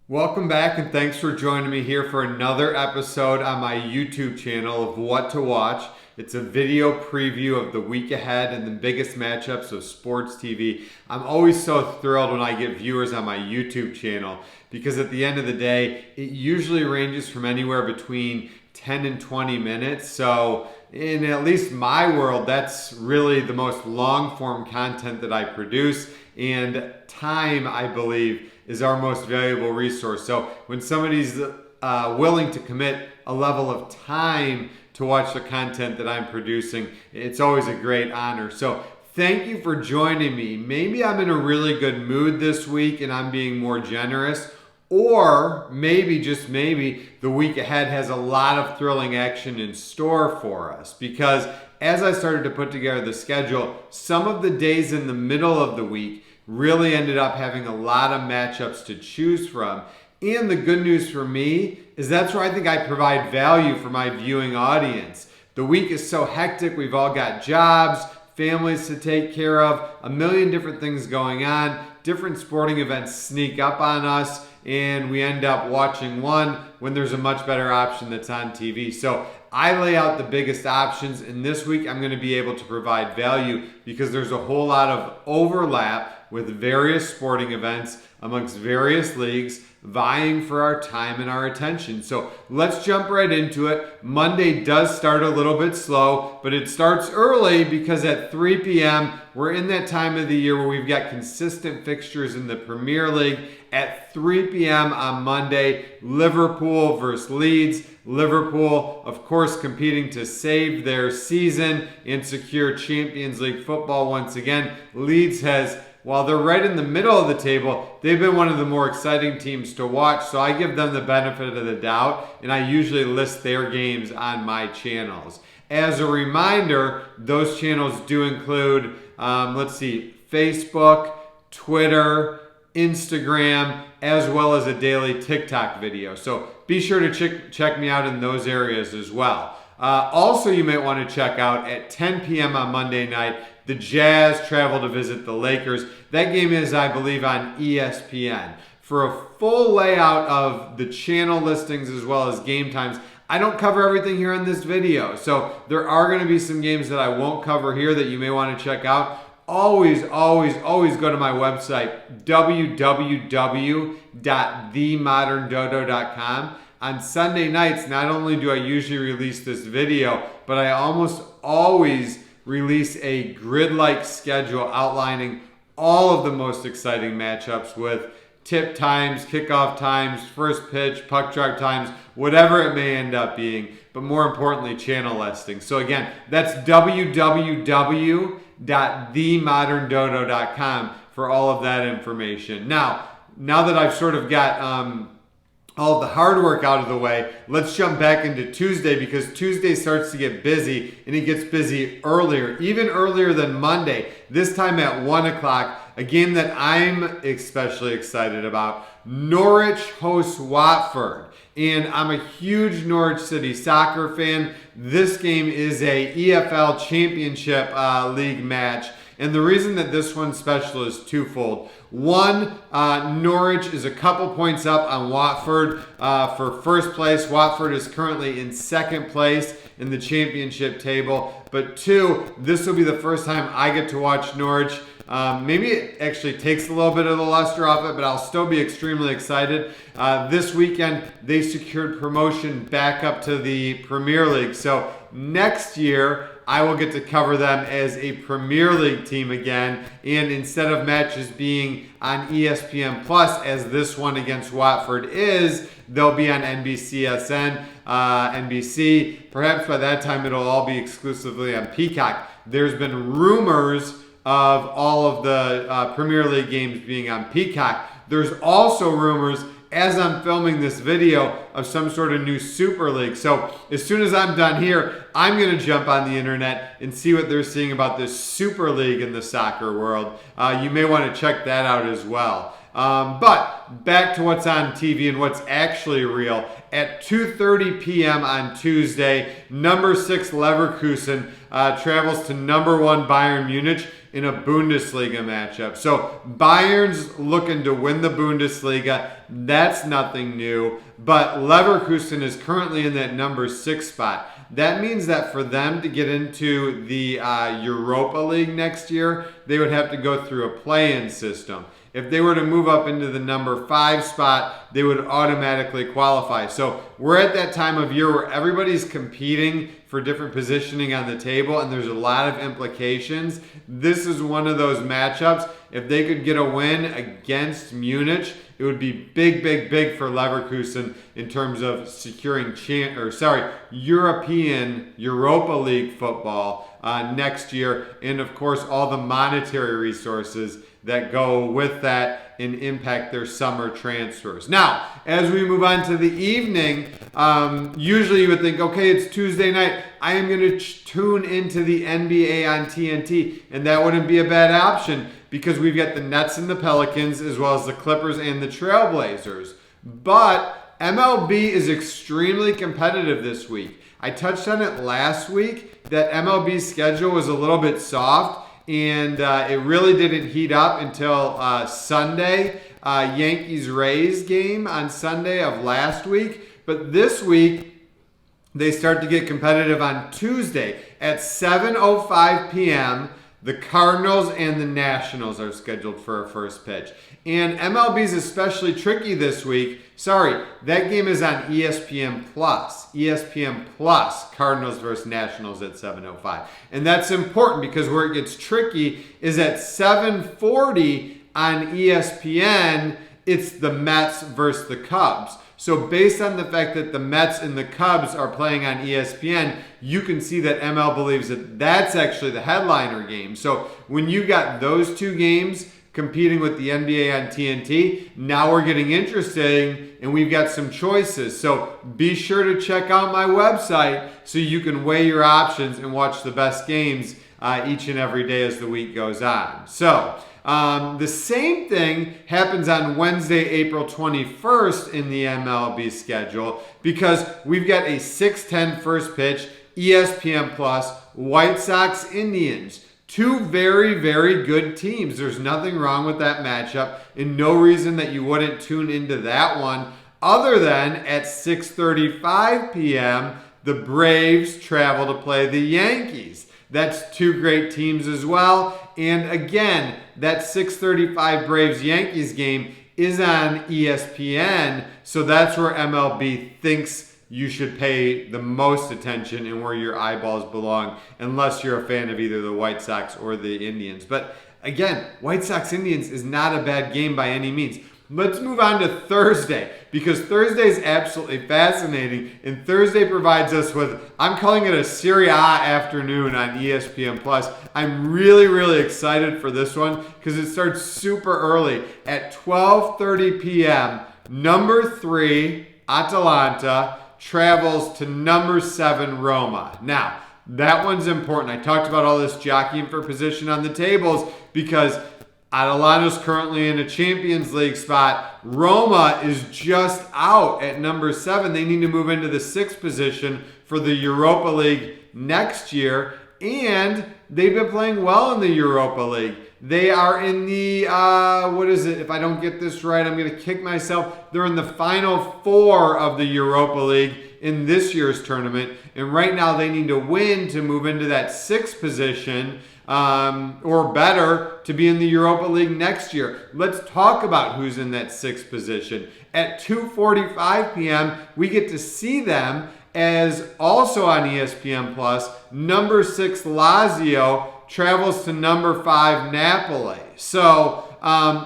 Welcome back and thanks for joining me here for another episode on my YouTube channel of What to Watch. It's a video preview of the week ahead and the biggest matchups of sports TV. I'm always so thrilled when I get viewers on my YouTube channel because at the end of the day, it usually ranges from anywhere between 10 and 20 minutes. So in at least my world, that's really the most long form content that I produce, and time, I believe, is our most valuable resource. So when somebody's willing to commit a level of time to watch the content that I'm producing, it's always a great honor. So thank you for joining me. Maybe I'm in a really good mood this week and I'm being more generous, or maybe, just maybe, the week ahead has a lot of thrilling action in store for us, because as I started to put together the schedule, some of the days in the middle of the week really ended up having a lot of matchups to choose from. And the good news for me is that's where I think I provide value for my viewing audience. The week is so hectic. We've all got jobs, families to take care of, a million different things going on. Different sporting events sneak up on us, and we end up watching one when there's a much better option that's on TV. So I lay out the biggest options, and this week I'm going to be able to provide value because there's a whole lot of overlap with various sporting events amongst various leagues vying for our time and our attention. So let's jump right into it. Monday does start a little bit slow, but it starts early because at 3 p.m. we're in that time of the year where we've got consistent fixtures in the Premier League. At 3 p.m. on Monday, Liverpool versus Leeds. Liverpool, of course, competing to save their season and secure Champions League football once again. Leeds has, while they're right in the middle of the table, they've been one of the more exciting teams to watch, so I give them the benefit of the doubt, and I usually list their games on my channels. As a reminder, those channels do include, Facebook, Twitter, Instagram, as well as a daily TikTok video. So be sure to check me out in those areas as well. Also, you might want to check out at 10 p.m. on Monday night, the Jazz travel to visit the Lakers. That game is, I believe, on ESPN. For a full layout of the channel listings as well as game times, I don't cover everything here in this video. So there are going to be some games that I won't cover here that you may want to check out. Always go to my website, www.themoderndodo.com. On Sunday nights, not only do I usually release this video, but I almost always release a grid-like schedule outlining all of the most exciting matchups with tip times, kickoff times, first pitch, puck drop times, whatever it may end up being, but more importantly, channel listing. So again, that's www.themoderndodo.com for all of that information. Now that I've sort of got all the hard work out of the way, let's jump back into Tuesday, because Tuesday starts to get busy, and it gets busy earlier, even earlier than Monday, this time at 1 o'clock, a game that I'm especially excited about. Norwich hosts Watford, and I'm a huge Norwich City soccer fan. This game is a EFL Championship League match, and the reason that this one's special is twofold. One, Norwich is a couple points up on Watford for first place. Watford is currently in second place in the championship table. But two, this will be the first time I get to watch Norwich. Maybe it actually takes a little bit of the luster off it, but I'll still be extremely excited. This weekend, they secured promotion back up to the Premier League. So next year, I will get to cover them as a Premier League team again, and instead of matches being on ESPN Plus, as this one against Watford is, they'll be on NBCSN, NBC. Perhaps by that time it'll all be exclusively on Peacock. There's been rumors of all of the Premier League games being on Peacock. There's also rumors, as I'm filming this video, of some sort of new Super League. So as soon as I'm done here, I'm going to jump on the internet and see what they're seeing about this Super League in the soccer world. You may want to check that out as well. But back to what's on TV and what's actually real. At 2:30 p.m. on Tuesday, number 6 Leverkusen travels to number 1 Bayern Munich. in a Bundesliga matchup. So Bayern's looking to win the Bundesliga. That's nothing new. But Leverkusen is currently in that number 6 spot. That means that for them to get into the Europa League next year, they would have to go through a play-in system. If they were to move up into the number 5 spot, they would automatically qualify. So we're at that time of year where everybody's competing for different positioning on the table, and there's a lot of implications. This is one of those matchups. If they could get a win against Munich, it would be big, big, big for Leverkusen in terms of securing European Europa League football next year, and of course all the monetary resources that go with that and impact their summer transfers. Now, as we move on to the evening, usually you would think, okay, it's Tuesday night. I am going to tune into the NBA on TNT, and that wouldn't be a bad option because we've got the Nets and the Pelicans as well as the Clippers and the Trailblazers. But MLB is extremely competitive this week. I touched on it last week that MLB's schedule was a little bit soft, and it really didn't heat up until Sunday, Yankees-Rays game on Sunday of last week. But this week, they start to get competitive on Tuesday at 7:05 p.m. The Cardinals and the Nationals are scheduled for a first pitch. And MLB's especially tricky this week. Sorry, that game is on ESPN+. ESPN+, Cardinals versus Nationals at 7:05. And that's important because where it gets tricky is at 7:40 on ESPN, it's the Mets versus the Cubs. So based on the fact that the Mets and the Cubs are playing on ESPN, you can see that ML believes that that's actually the headliner game. So when you got those two games competing with the NBA on TNT, now we're getting interesting and we've got some choices. So be sure to check out my website so you can weigh your options and watch the best games each and every day as the week goes on. So the same thing happens on Wednesday, April 21st in the MLB schedule because we've got a 6:10 first pitch, ESPN Plus, White Sox, Indians. Two very, very good teams. There's nothing wrong with that matchup and no reason that you wouldn't tune into that one other than at 6:35 p.m., the Braves travel to play the Yankees. That's two great teams as well. And again, that 6:35 Braves-Yankees game is on ESPN, so that's where MLB thinks you should pay the most attention and where your eyeballs belong, unless you're a fan of either the White Sox or the Indians. But again, White Sox-Indians is not a bad game by any means. Let's move on to Thursday, because Thursday is absolutely fascinating, and Thursday provides us with, I'm calling it a Serie A afternoon on ESPN+. I'm really, really excited for this one because it starts super early at 12:30 p.m. Number 3, Atalanta, travels to number 7, Roma. Now, that one's important. I talked about all this jockeying for position on the tables because Atalanta's currently in a Champions League spot. Roma is just out at number 7. They need to move into the 6th position for the Europa League next year. And they've been playing well in the Europa League. They are in the, if I don't get this right, I'm going to kick myself. They're in the final 4 of the Europa League in this year's tournament. And right now they need to win to move into that 6th position or better to be in the Europa League next year. Let's talk about who's in that 6th position. At 2:45 p.m., we get to see them as also on ESPN+, number 6 Lazio travels to number 5 Napoli. So,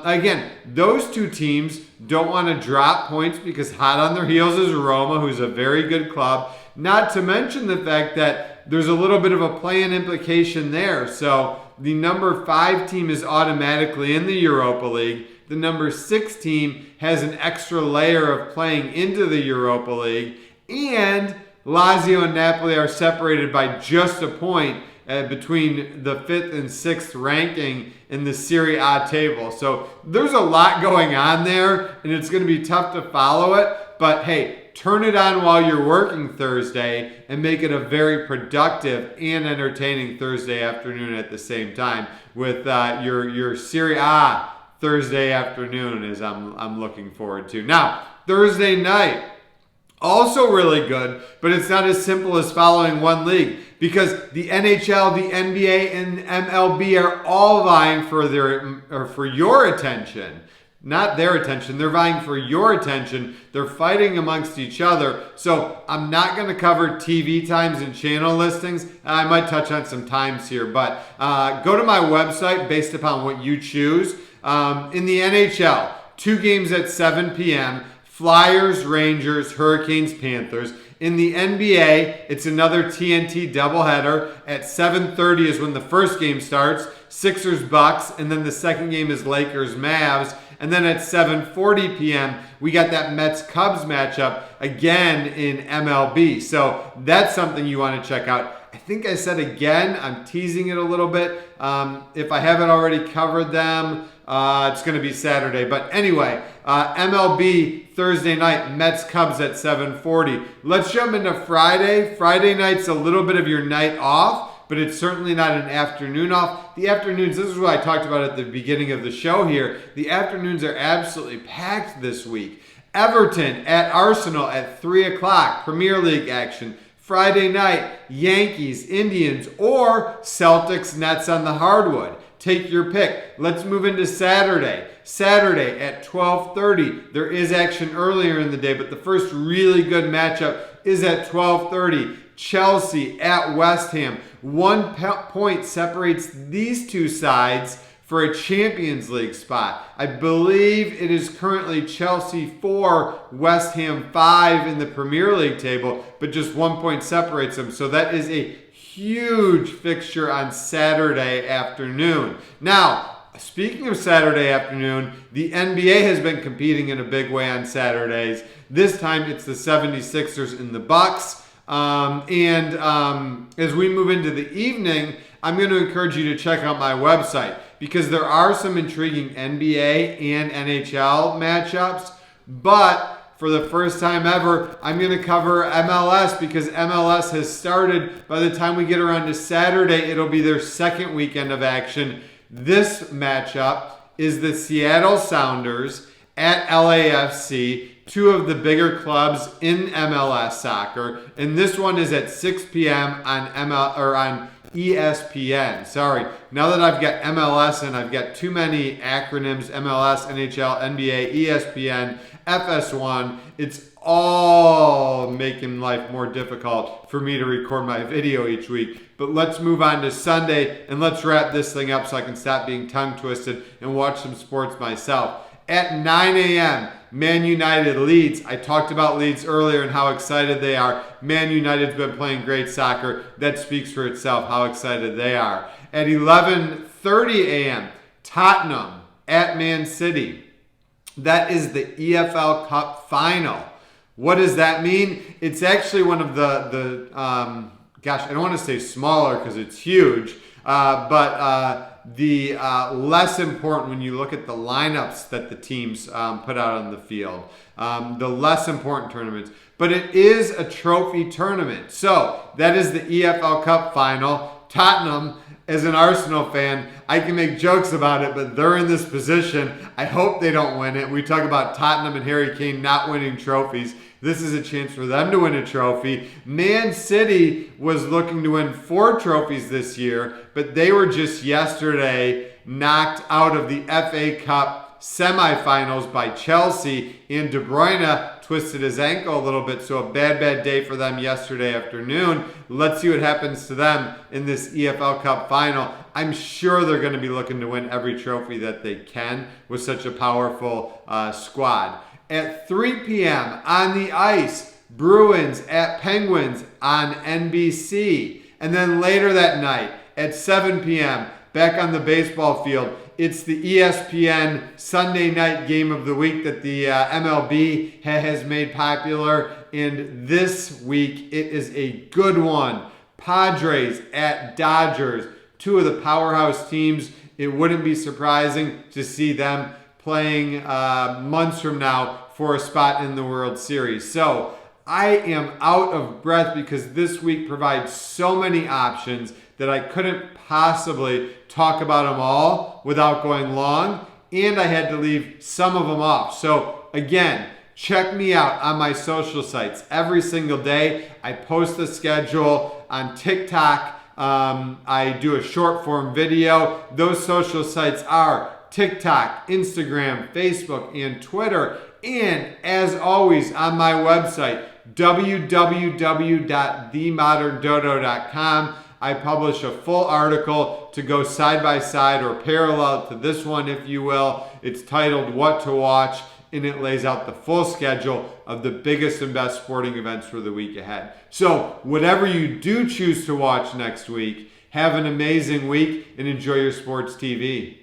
again, those two teams don't want to drop points because hot on their heels is Roma, who's a very good club. Not to mention the fact that there's a little bit of a play-in implication there. So the number 5 team is automatically in the Europa League. The number 6 team has an extra layer of playing into the Europa League. And Lazio and Napoli are separated by just a point between the 5th and 6th ranking in the Serie A table. So there's a lot going on there, and it's going to be tough to follow it. But hey, turn it on while you're working Thursday and make it a very productive and entertaining Thursday afternoon at the same time with your Serie A Thursday afternoon, as I'm looking forward to. Now, Thursday night, also really good, but it's not as simple as following one league because the NHL, the NBA, and MLB are all vying for your attention. Not their attention. They're vying for your attention. They're fighting amongst each other. So I'm not going to cover TV times and channel listings. I might touch on some times here, but go to my website based upon what you choose. In the NHL, 2 games at 7 p.m., Flyers, Rangers, Hurricanes, Panthers. In the NBA, it's another TNT doubleheader. At 7:30 is when the first game starts. Sixers, Bucks, and then the second game is Lakers, Mavs. And then at 7:40 p.m., we got that Mets-Cubs matchup again in MLB. So that's something you want to check out. I think I said again, I'm teasing it a little bit. If I haven't already covered them, it's going to be Saturday. But anyway, MLB Thursday night, Mets-Cubs at 7:40. Let's jump into Friday. Friday night's a little bit of your night off, but it's certainly not an afternoon off. The afternoons, this is what I talked about at the beginning of the show here. The afternoons are absolutely packed this week. Everton at Arsenal at 3 o'clock, Premier League action. Friday night, Yankees, Indians, or Celtics, Nets on the hardwood. Take your pick. Let's move into Saturday. Saturday at 12:30. There is action earlier in the day, but the first really good matchup is at 12:30. Chelsea at West Ham. 1 point separates these two sides for a Champions League spot. I believe it is currently Chelsea 4, West Ham 5 in the Premier League table, but just 1 point separates them. So that is a huge fixture on Saturday afternoon. Now, speaking of Saturday afternoon, the NBA has been competing in a big way on Saturdays. This time it's the 76ers and the Bucks. As we move into the evening, I'm going to encourage you to check out my website because there are some intriguing NBA and NHL matchups. But for the first time ever, I'm going to cover MLS because MLS has started. By the time we get around to Saturday, it'll be their second weekend of action. This matchup is the Seattle Sounders at LAFC, 2 of the bigger clubs in MLS soccer, and this one is at 6 p.m. on ESPN. Sorry, now that I've got MLS and I've got too many acronyms: MLS, NHL, NBA, ESPN, FS1. It's all making life more difficult for me to record my video each week. But let's move on to Sunday and let's wrap this thing up so I can stop being tongue twisted and watch some sports myself. At 9 a.m., Man United Leeds. I talked about Leeds earlier and how excited they are. Man United's been playing great soccer. That speaks for itself, how excited they are. At 11:30 a.m., Tottenham at Man City. That is the EFL Cup final. What does that mean? It's actually one of the I don't want to say smaller because it's huge, but the less important when you look at the lineups that the teams put out on the field. The less important tournaments. But it is a trophy tournament. So that is the EFL Cup final. Tottenham, as an Arsenal fan, I can make jokes about it, but they're in this position. I hope they don't win it. We talk about Tottenham and Harry Kane not winning trophies. This is a chance for them to win a trophy. Man City was looking to win 4 trophies this year, but they were just yesterday knocked out of the FA Cup semifinals by Chelsea, and De Bruyne twisted his ankle a little bit, so a bad day for them yesterday afternoon. Let's see what happens to them in this EFL Cup final. I'm sure they're going to be looking to win every trophy that they can with such a powerful squad. At 3 p.m. on the ice, Bruins at Penguins on NBC. And then later that night at 7 p.m., back on the baseball field, it's the ESPN Sunday night game of the week that the MLB has made popular. And this week, it is a good one. Padres at Dodgers, two of the powerhouse teams. It wouldn't be surprising to see them playing months from now for a spot in the World Series. So I am out of breath because this week provides so many options that I couldn't possibly talk about them all without going long, and I had to leave some of them off. So again, check me out on my social sites. Every single day, I post the schedule on TikTok. I do a short form video. Those social sites are TikTok, Instagram, Facebook, and Twitter. And as always, on my website, www.themoderndodo.com, I publish a full article to go side by side or parallel to this one, if you will. It's titled What to Watch, and it lays out the full schedule of the biggest and best sporting events for the week ahead. So whatever you do choose to watch next week, have an amazing week and enjoy your sports TV.